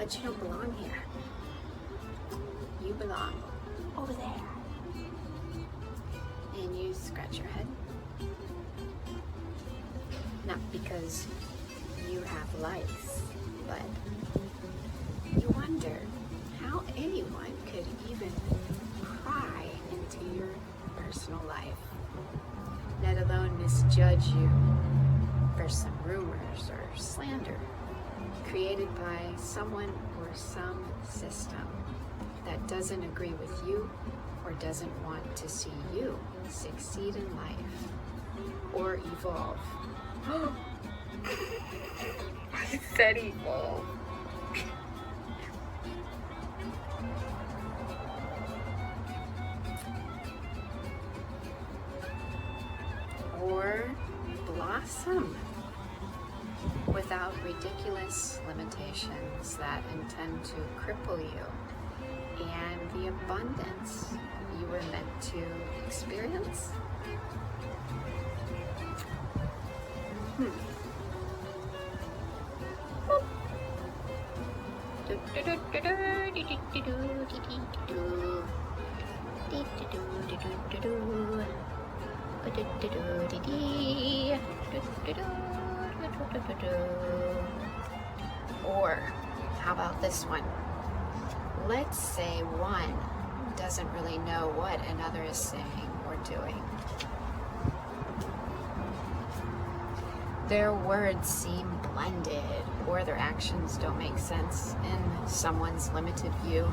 but you don't belong here. You belong over there. And you scratch your head. Not because you have lice, but you wonder how anyone could even pry into your personal life, let alone misjudge you for some rumors or slander created by someone or some system that doesn't agree with you or doesn't want to see you succeed in life or evolve. I said evolve. Or blossom without ridiculous limitations that intend to cripple you and the abundance you were meant to experience. Or how about this one? Let's say one doesn't really know what another is saying or doing. Their words seem blended, or their actions don't make sense in someone's limited view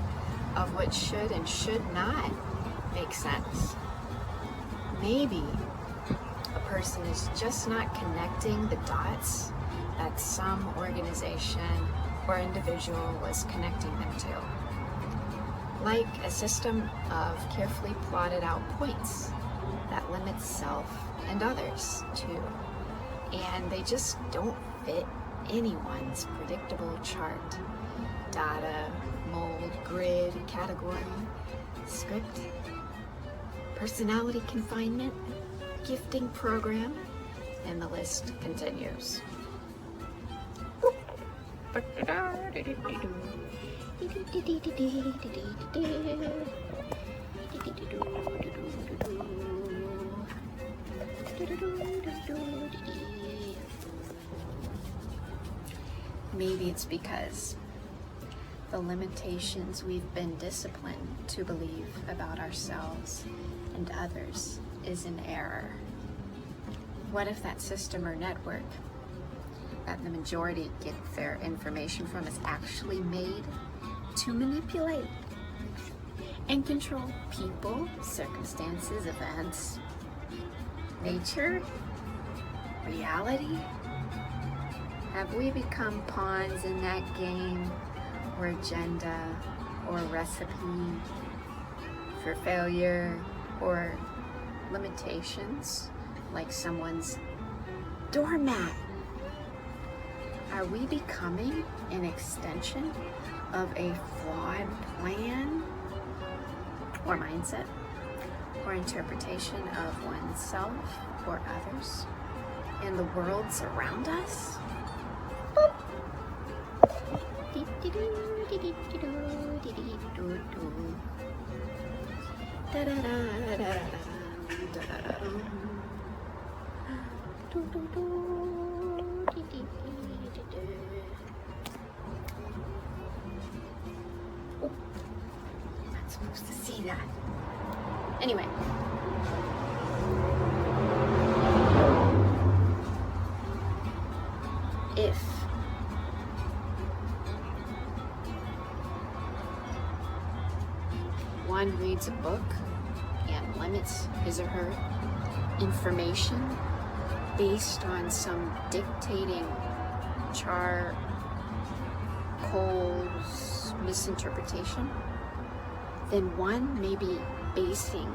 of what should and should not make sense. Maybe a person is just not connecting the dots that some organization or individual was connecting them to. Like a system of carefully plotted out points that limits self and others too. And they just don't fit anyone's predictable chart, data, mold, grid, category, script, personality confinement, gifting program, and the list continues. Maybe it's because the limitations we've been disciplined to believe about ourselves and others is an error. What if that system or network that the majority get their information from is actually made to manipulate and control people, circumstances, events, nature, reality? Have we become pawns in that game or agenda or recipe for failure or limitations like someone's doormat? Are we becoming an extension of a flawed plan or mindset or interpretation of oneself or others and the worlds around us? Oh, not supposed to see that. Anyway. If one reads a book and limits his or her information based on some dictating Cole's misinterpretation, then one may be basing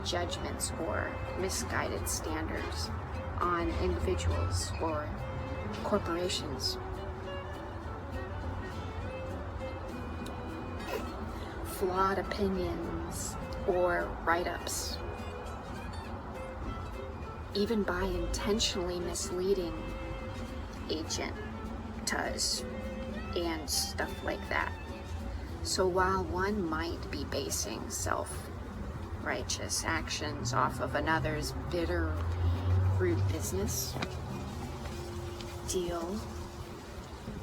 judgments or misguided standards on individuals or corporations. Flawed opinions or write-ups, even by intentionally misleading agentas and stuff like that. So while one might be basing self-righteous actions off of another's bitter root business, deal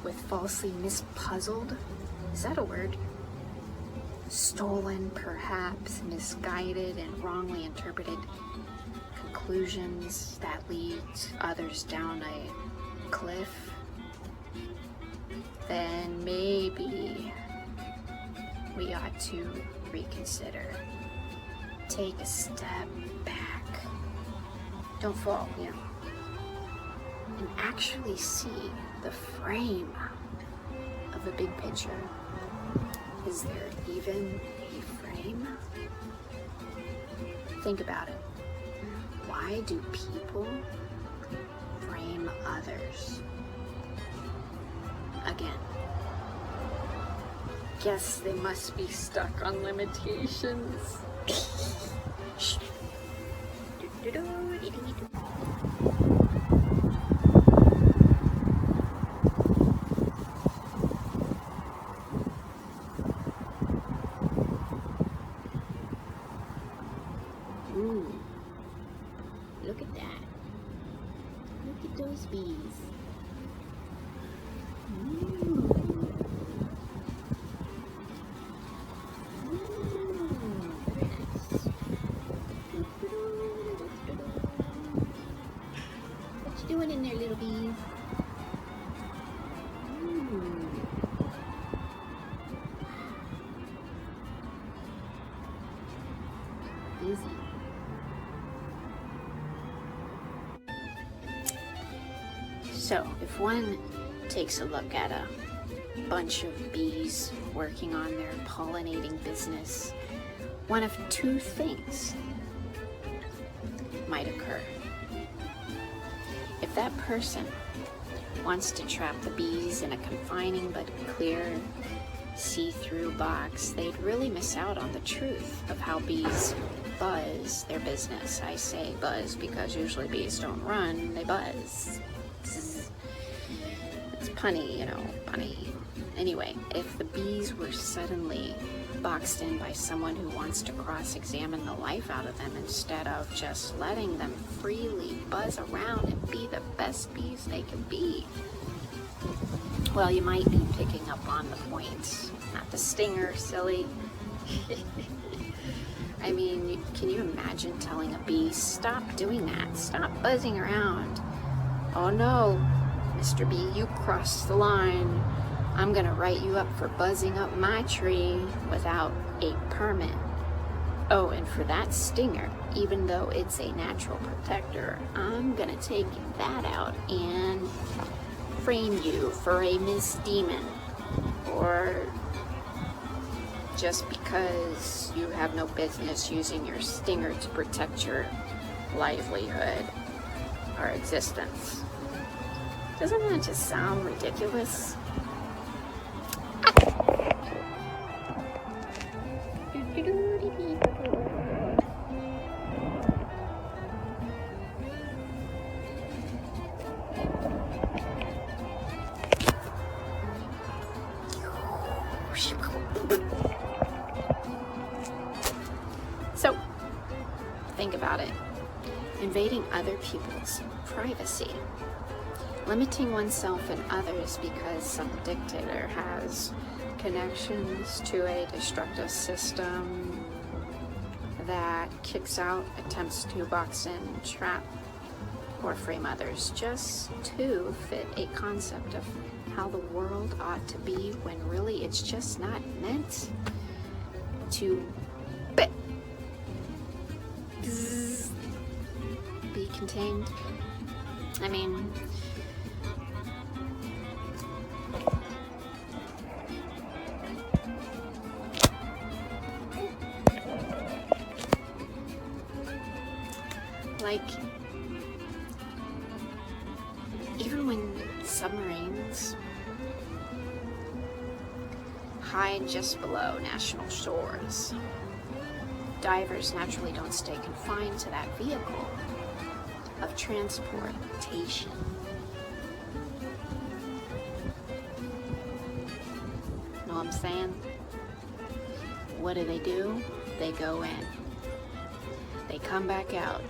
with falsely mispuzzled, is that a word? Stolen, perhaps misguided and wrongly interpreted conclusions that lead others down a cliff, then maybe we ought to reconsider. Take a step back. Don't fall, and actually see the frame of the big picture. Is there even a frame? Think about it. Why do people frame others? Again, guess they must be stuck on limitations. Ooh, look at that. Look at those bees. What you doing in there, little bees? Busy. So, if one takes a look at a bunch of bees working on their pollinating business, one of two things might occur. If that person wants to trap the bees in a confining but clear, see-through box, they'd really miss out on the truth of how bees buzz their business. I say buzz because usually bees don't run, they buzz. It's punny, punny. Anyway, if the bees were suddenly boxed in by someone who wants to cross-examine the life out of them instead of just letting them freely buzz around and be the best bees they can be, well, you might be picking up on the point. Not the stinger, silly. I mean, can you imagine telling a bee, stop doing that, stop buzzing around? Oh no, Mr. Bee, you crossed the line. I'm gonna write you up for buzzing up my tree without a permit. Oh, and for that stinger, even though it's a natural protector, I'm gonna take that out and frame you for a misdemeanor, or just because you have no business using your stinger to protect your livelihood or existence. Doesn't that just sound ridiculous? So, think about it. Invading other people's privacy. Limiting oneself and others because some dictator has connections to a destructive system that kicks out attempts to box in, trap, or frame others just to fit a concept of how the world ought to be when really it's just not meant to be contained. I mean, like, even when submarines hide just below national shores, divers naturally don't stay confined to that vehicle of transportation. saying? What do? They go in. They come back out.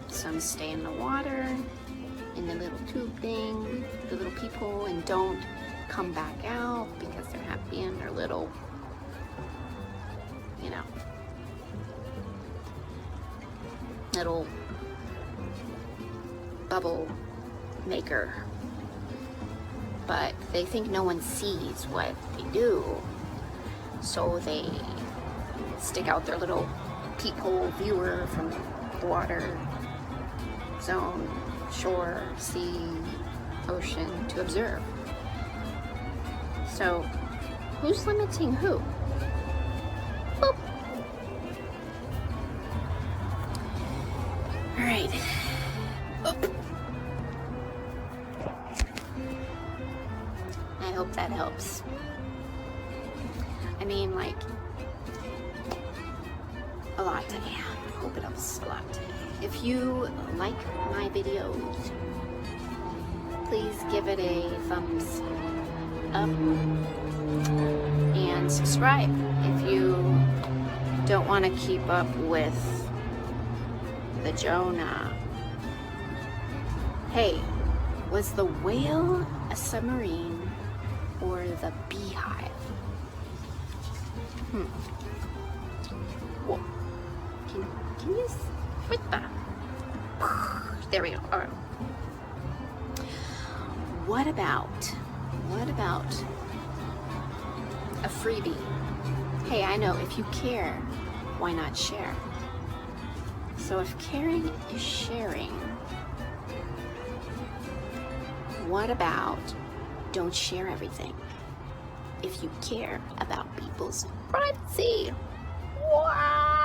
Some stay in the water, in the little tube thing, the little peephole, and don't come back out because they're happy in their little, you know, little bubble maker. But they think no one sees what they do, so they stick out their little peephole viewer from the water zone, shore, sea, ocean to observe. So who's limiting who? Boop. All right. Boop. I hope that helps. I mean, like, a lot. I hope it helps a lot. If you like my videos, please give it a thumbs up and subscribe if you don't want to keep up with the Jonah. Hey, was the whale a submarine or the beehive? Whoa. Can you quit that? There we go. All right. What about a freebie? Hey, I know, if you care, why not share? So if caring is sharing, what about don't share everything if you care about people's privacy? What?